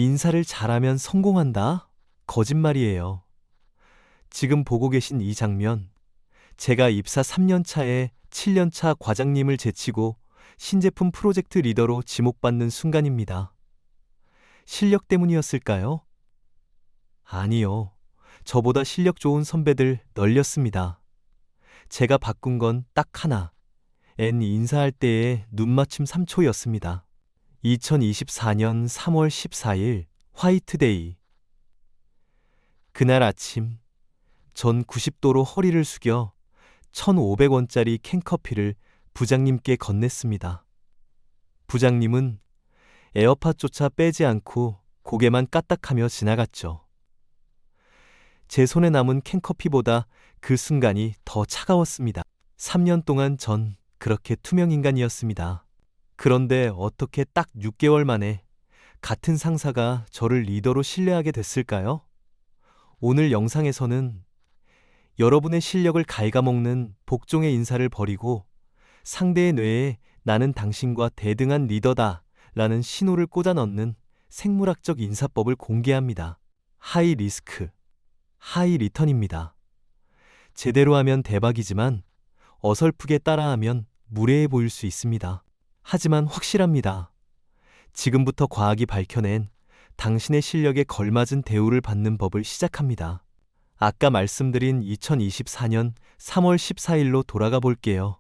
인사를 잘하면 성공한다? 거짓말이에요. 지금 보고 계신 이 장면, 제가 입사 3년 차에 7년 차 과장님을 제치고 신제품 프로젝트 리더로 지목받는 순간입니다. 실력 때문이었을까요? 아니요. 저보다 실력 좋은 선배들 널렸습니다. 제가 바꾼 건 딱 하나. N 인사할 때의 눈맞춤 3초였습니다. 2024년 3월 14일 화이트데이. 그날 아침, 전 90도로 허리를 숙여 1,500원짜리 캔커피를 부장님께 건넸습니다. 부장님은 에어팟조차 빼지 않고 고개만 까딱하며 지나갔죠. 제 손에 남은 캔커피보다 그 순간이 더 차가웠습니다. 3년 동안 전 그렇게 투명 인간이었습니다. 그런데 어떻게 딱 6개월 만에 같은 상사가 저를 리더로 신뢰하게 됐을까요? 오늘 영상에서는 여러분의 실력을 갉아먹는 복종의 인사를 버리고 상대의 뇌에 나는 당신과 대등한 리더다 라는 신호를 꽂아 넣는 생물학적 인사법을 공개합니다. 하이 리스크, 하이 리턴입니다. 제대로 하면 대박이지만 어설프게 따라하면 무례해 보일 수 있습니다. 하지만 확실합니다. 지금부터 과학이 밝혀낸 당신의 실력에 걸맞은 대우를 받는 법을 시작합니다. 아까 말씀드린 2024년 3월 14일로 돌아가 볼게요.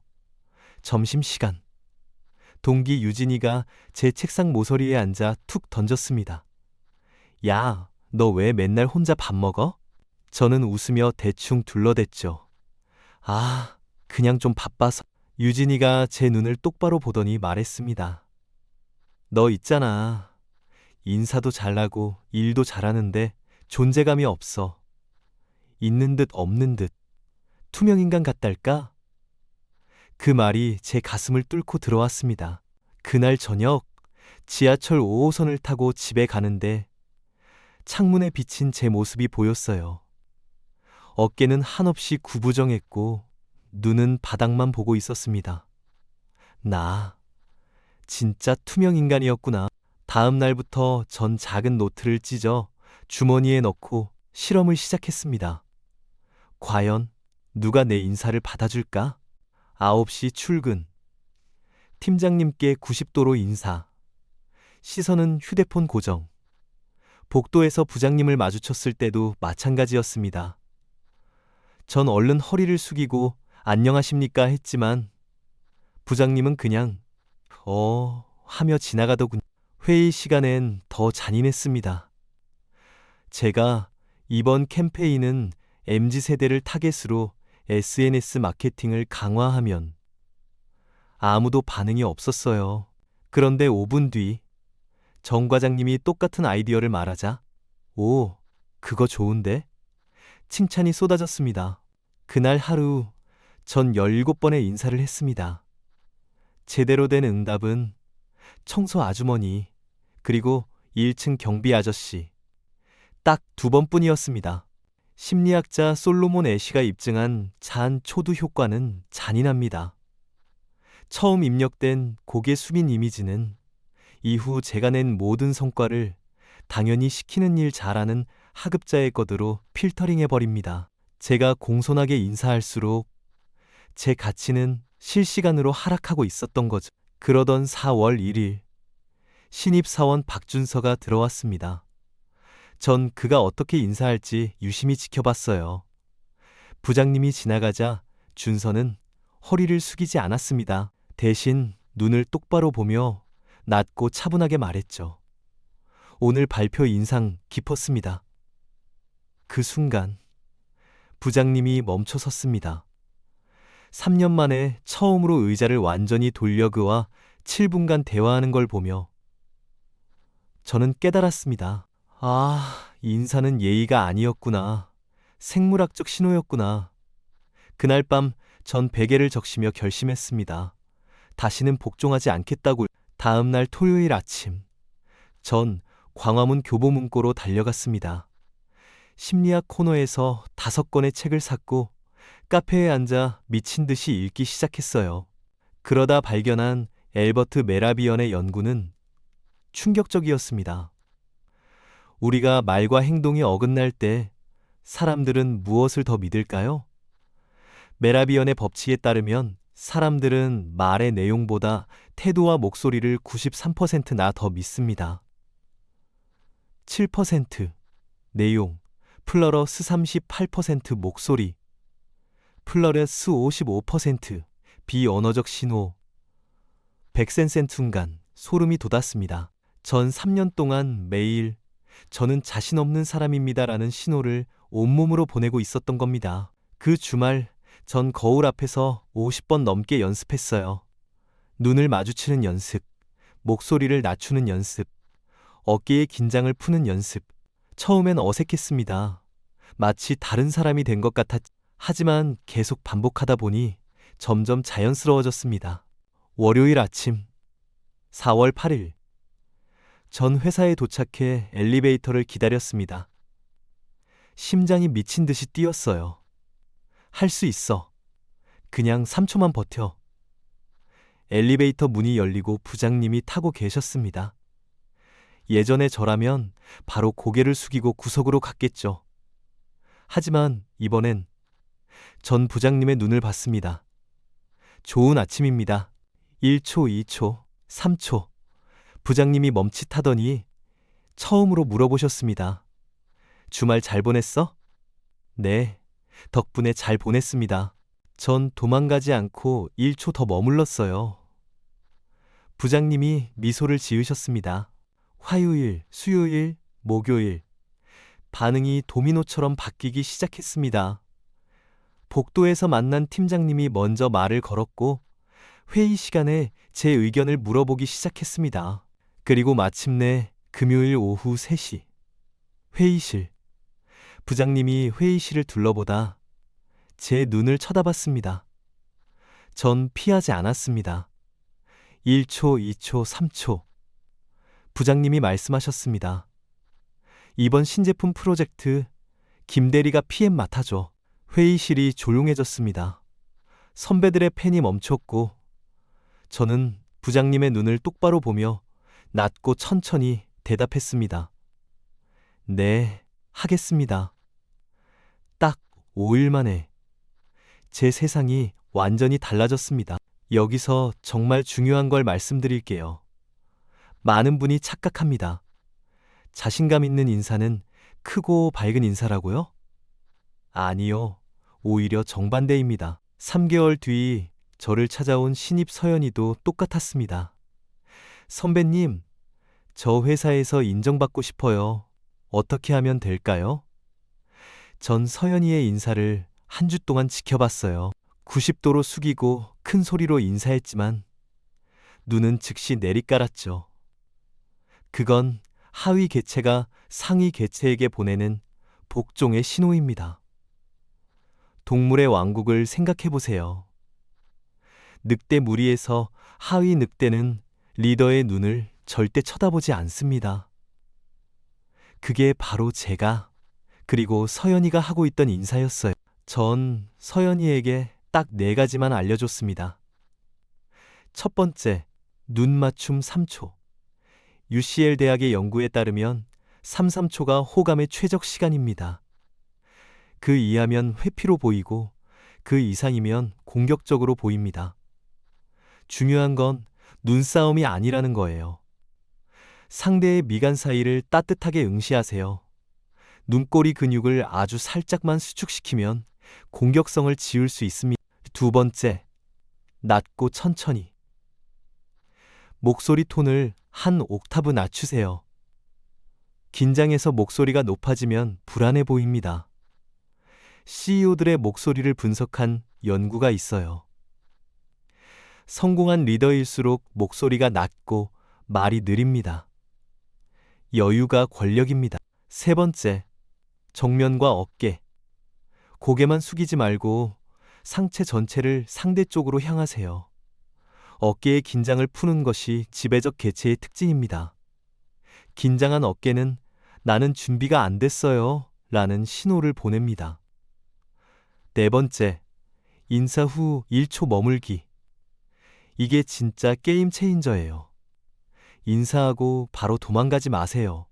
점심시간. 동기 유진이가 제 책상 모서리에 앉아 툭 던졌습니다. 야, 너 왜 맨날 혼자 밥 먹어? 저는 웃으며 대충 둘러댔죠. 아, 그냥 좀 바빠서. 유진이가 제 눈을 똑바로 보더니 말했습니다. 너 있잖아. 인사도 잘하고 일도 잘하는데 존재감이 없어. 있는 듯 없는 듯. 투명인간 같달까? 그 말이 제 가슴을 뚫고 들어왔습니다. 그날 저녁 지하철 5호선을 타고 집에 가는데 창문에 비친 제 모습이 보였어요. 어깨는 한없이 구부정했고 눈은 바닥만 보고 있었습니다. 나 진짜 투명 인간이었구나. 다음 날부터 전 작은 노트를 찢어 주머니에 넣고 실험을 시작했습니다. 과연 누가 내 인사를 받아줄까? 9시 출근. 팀장님께 90도로 인사. 시선은 휴대폰 고정. 복도에서 부장님을 마주쳤을 때도 마찬가지였습니다. 전 얼른 허리를 숙이고 안녕하십니까 했지만 부장님은 그냥 하며 지나가더군요. 회의 시간엔 더 잔인했습니다. 제가 이번 캠페인은 MZ세대를 타겟으로 SNS 마케팅을 강화하면 아무도 반응이 없었어요. 그런데 5분 뒤 정 과장님이 똑같은 아이디어를 말하자 오, 그거 좋은데? 칭찬이 쏟아졌습니다. 그날 하루 전 17번의 인사를 했습니다. 제대로 된 응답은 청소 아주머니 그리고 1층 경비 아저씨 딱 2번뿐이었습니다. 심리학자 솔로몬 애쉬가 입증한 잔 초두 효과는 잔인합니다. 처음 입력된 고개 숙인 이미지는 이후 제가 낸 모든 성과를 당연히 시키는 일 잘하는 하급자의 것으로 필터링해버립니다. 제가 공손하게 인사할수록 제 가치는 실시간으로 하락하고 있었던 거죠. 그러던 4월 1일 신입사원 박준서가 들어왔습니다. 전 그가 어떻게 인사할지 유심히 지켜봤어요. 부장님이 지나가자 준서는 허리를 숙이지 않았습니다. 대신 눈을 똑바로 보며 낮고 차분하게 말했죠. 오늘 발표 인상 깊었습니다. 그 순간 부장님이 멈춰 섰습니다. 3년 만에 처음으로 의자를 완전히 돌려 그와 7분간 대화하는 걸 보며 저는 깨달았습니다. 아, 인사는 예의가 아니었구나. 생물학적 신호였구나. 그날 밤 전 베개를 적시며 결심했습니다. 다시는 복종하지 않겠다고. 다음 날 토요일 아침, 전 광화문 교보문고로 달려갔습니다. 심리학 코너에서 5권의 책을 샀고 카페에 앉아 미친 듯이 읽기 시작했어요. 그러다 발견한 엘버트 메라비언의 연구는 충격적이었습니다. 우리가 말과 행동이 어긋날 때 사람들은 무엇을 더 믿을까요? 메라비언의 법칙에 따르면 사람들은 말의 내용보다 태도와 목소리를 93%나 더 믿습니다. 7% 내용 플러스 38% 목소리 플러스 55% 비언어적 신호 100센센 순간 소름이 돋았습니다. 전 3년 동안 매일 저는 자신 없는 사람입니다라는 신호를 온몸으로 보내고 있었던 겁니다. 그 주말 전 거울 앞에서 50번 넘게 연습했어요. 눈을 마주치는 연습, 목소리를 낮추는 연습, 어깨의 긴장을 푸는 연습. 처음엔 어색했습니다. 마치 다른 사람이 된 것 하지만 계속 반복하다 보니 점점 자연스러워졌습니다. 월요일 아침 4월 8일 전 회사에 도착해 엘리베이터를 기다렸습니다. 심장이 미친 듯이 뛰었어요. 할 수 있어. 그냥 3초만 버텨. 엘리베이터 문이 열리고 부장님이 타고 계셨습니다. 예전에 저라면 바로 고개를 숙이고 구석으로 갔겠죠. 하지만 이번엔 전 부장님의 눈을 봤습니다. 좋은 아침입니다. 1초, 2초, 3초. 부장님이 멈칫하더니 처음으로 물어보셨습니다. 주말 잘 보냈어? 네, 덕분에 잘 보냈습니다. 전 도망가지 않고 1초 더 머물렀어요. 부장님이 미소를 지으셨습니다. 화요일, 수요일, 목요일. 반응이 도미노처럼 바뀌기 시작했습니다. 복도에서 만난 팀장님이 먼저 말을 걸었고 회의 시간에 제 의견을 물어보기 시작했습니다. 그리고 마침내 금요일 오후 3시. 회의실. 부장님이 회의실을 둘러보다 제 눈을 쳐다봤습니다. 전 피하지 않았습니다. 1초, 2초, 3초. 부장님이 말씀하셨습니다. 이번 신제품 프로젝트 김 대리가 PM 맡아줘. 회의실이 조용해졌습니다. 선배들의 펜이 멈췄고 저는 부장님의 눈을 똑바로 보며 낮고 천천히 대답했습니다. 네, 하겠습니다. 딱 5일 만에 제 세상이 완전히 달라졌습니다. 여기서 정말 중요한 걸 말씀드릴게요. 많은 분이 착각합니다. 자신감 있는 인사는 크고 밝은 인사라고요? 아니요. 오히려 정반대입니다. 3개월 뒤 저를 찾아온 신입 서연이도 똑같았습니다. 선배님, 저 회사에서 인정받고 싶어요. 어떻게 하면 될까요? 전 서연이의 인사를 한 주 동안 지켜봤어요. 90도로 숙이고 큰 소리로 인사했지만 눈은 즉시 내리깔았죠. 그건 하위 개체가 상위 개체에게 보내는 복종의 신호입니다. 동물의 왕국을 생각해 보세요. 늑대 무리에서 하위 늑대는 리더의 눈을 절대 쳐다보지 않습니다. 그게 바로 제가 그리고 서연이가 하고 있던 인사였어요. 전 서연이에게 딱 4가지만 알려줬습니다. 첫 번째, 눈 맞춤 3초. UCL 대학의 연구에 따르면 3초가 호감의 최적 시간입니다. 그 이하면 회피로 보이고 그 이상이면 공격적으로 보입니다. 중요한 건 눈싸움이 아니라는 거예요. 상대의 미간 사이를 따뜻하게 응시하세요. 눈꼬리 근육을 아주 살짝만 수축시키면 공격성을 지울 수 있습니다. 두 번째, 낮고 천천히. 목소리 톤을 한 옥타브 낮추세요. 긴장해서 목소리가 높아지면 불안해 보입니다. CEO들의 목소리를 분석한 연구가 있어요. 성공한 리더일수록 목소리가 낮고 말이 느립니다. 여유가 권력입니다. 세 번째, 정면과 어깨. 고개만 숙이지 말고 상체 전체를 상대 쪽으로 향하세요. 어깨의 긴장을 푸는 것이 지배적 개체의 특징입니다. 긴장한 어깨는 나는 준비가 안 됐어요 라는 신호를 보냅니다. 네 번째, 인사 후 1초 머물기. 이게 진짜 게임 체인저예요. 인사하고 바로 도망가지 마세요.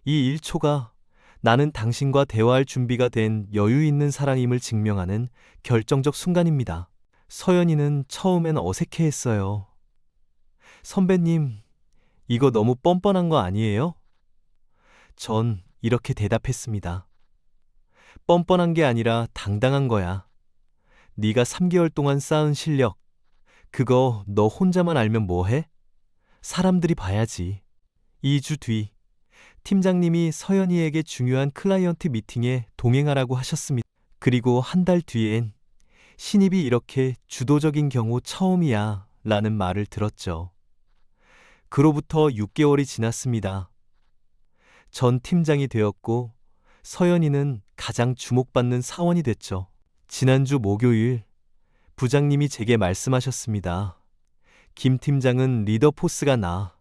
이 1초가 나는 당신과 대화할 준비가 된 여유 있는 사람임을 증명하는 결정적 순간입니다. 서연이는 처음엔 어색해했어요. 선배님, 이거 너무 뻔뻔한 거 아니에요? 전 이렇게 대답했습니다. 뻔뻔한 게 아니라 당당한 거야. 네가 3개월 동안 쌓은 실력, 그거 너 혼자만 알면 뭐해? 사람들이 봐야지. 2주 뒤, 팀장님이 서연이에게 중요한 클라이언트 미팅에 동행하라고 하셨습니다. 그리고 한 달 뒤엔 신입이 이렇게 주도적인 경우 처음이야 라는 말을 들었죠. 그로부터 6개월이 지났습니다. 전 팀장이 되었고 서연이는 가장 주목받는 사원이 됐죠. 지난주 목요일 부장님이 제게 말씀하셨습니다. 김 팀장은 리더 포스가 나.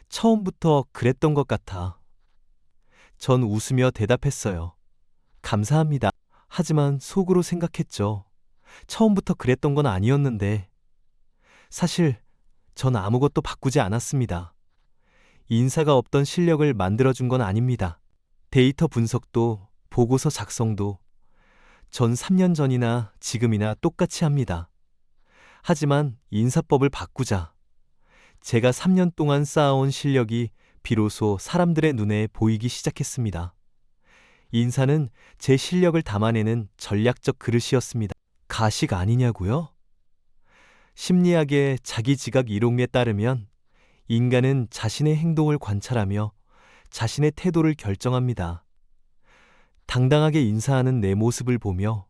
처음부터 그랬던 것 같아. 전 웃으며 대답했어요. 감사합니다. 하지만 속으로 생각했죠. 처음부터 그랬던 건 아니었는데. 사실 전 아무것도 바꾸지 않았습니다. 인사가 없던 실력을 만들어준 건 아닙니다. 데이터 분석도 보고서 작성도 전 3년 전이나 지금이나 똑같이 합니다. 하지만 인사법을 바꾸자. 제가 3년 동안 쌓아온 실력이 비로소 사람들의 눈에 보이기 시작했습니다. 인사는 제 실력을 담아내는 전략적 그릇이었습니다. 가식 아니냐고요? 심리학의 자기 지각 이론에 따르면 인간은 자신의 행동을 관찰하며 자신의 태도를 결정합니다. 당당하게 인사하는 내 모습을 보며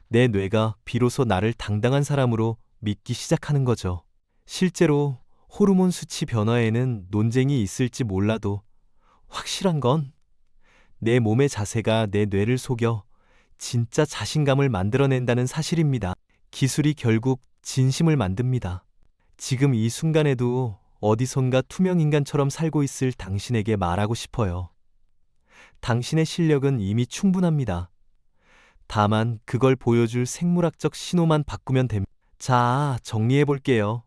내 뇌가 비로소 나를 당당한 사람으로 믿기 시작하는 거죠. 실제로 호르몬 수치 변화에는 논쟁이 있을지 몰라도 확실한 건 내 몸의 자세가 내 뇌를 속여 진짜 자신감을 만들어낸다는 사실입니다. 기술이 결국 진심을 만듭니다. 지금 이 순간에도 어디선가 투명인간처럼 살고 있을 당신에게 말하고 싶어요. 당신의 실력은 이미 충분합니다. 다만 그걸 보여줄 생물학적 신호만 바꾸면 됩니다. 자, 정리해 볼게요.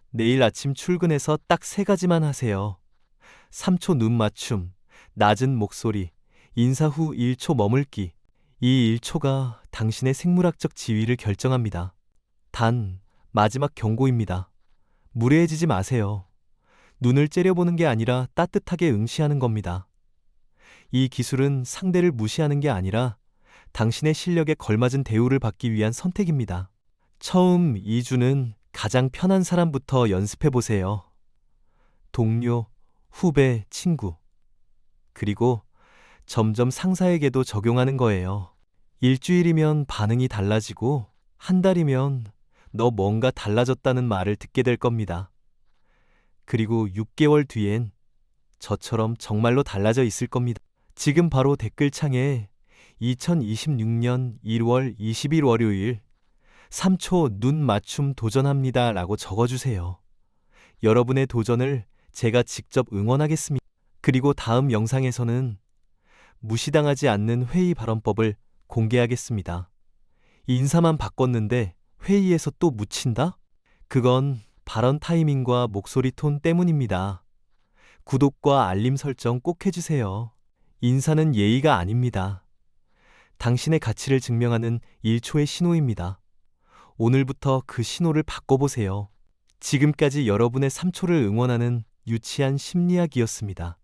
내일 아침 출근해서 딱 3가지만 하세요. 3초 눈 맞춤, 낮은 목소리, 인사 후 1초 머물기. 이 1초가 당신의 생물학적 지위를 결정합니다. 단, 마지막 경고입니다. 무례해지지 마세요. 눈을 째려보는 게 아니라 따뜻하게 응시하는 겁니다. 이 기술은 상대를 무시하는 게 아니라 당신의 실력에 걸맞은 대우를 받기 위한 선택입니다. 처음 2주는 가장 편한 사람부터 연습해 보세요. 동료, 후배, 친구. 그리고 점점 상사에게도 적용하는 거예요. 일주일이면 반응이 달라지고 한 달이면 너 뭔가 달라졌다는 말을 듣게 될 겁니다. 그리고 6개월 뒤엔 저처럼 정말로 달라져 있을 겁니다. 지금 바로 댓글창에 2026년 1월 20일 월요일 3초 눈 맞춤 도전합니다 라고 적어주세요. 여러분의 도전을 제가 직접 응원하겠습니다. 그리고 다음 영상에서는 무시당하지 않는 회의 발언법을 공개하겠습니다. 인사만 바꿨는데 회의에서 또 묻힌다? 그건 발언 타이밍과 목소리 톤 때문입니다. 구독과 알림 설정 꼭 해주세요. 인사는 예의가 아닙니다. 당신의 가치를 증명하는 1초의 신호입니다. 오늘부터 그 신호를 바꿔보세요. 지금까지 여러분의 3초를 응원하는 유치한 심리학이었습니다.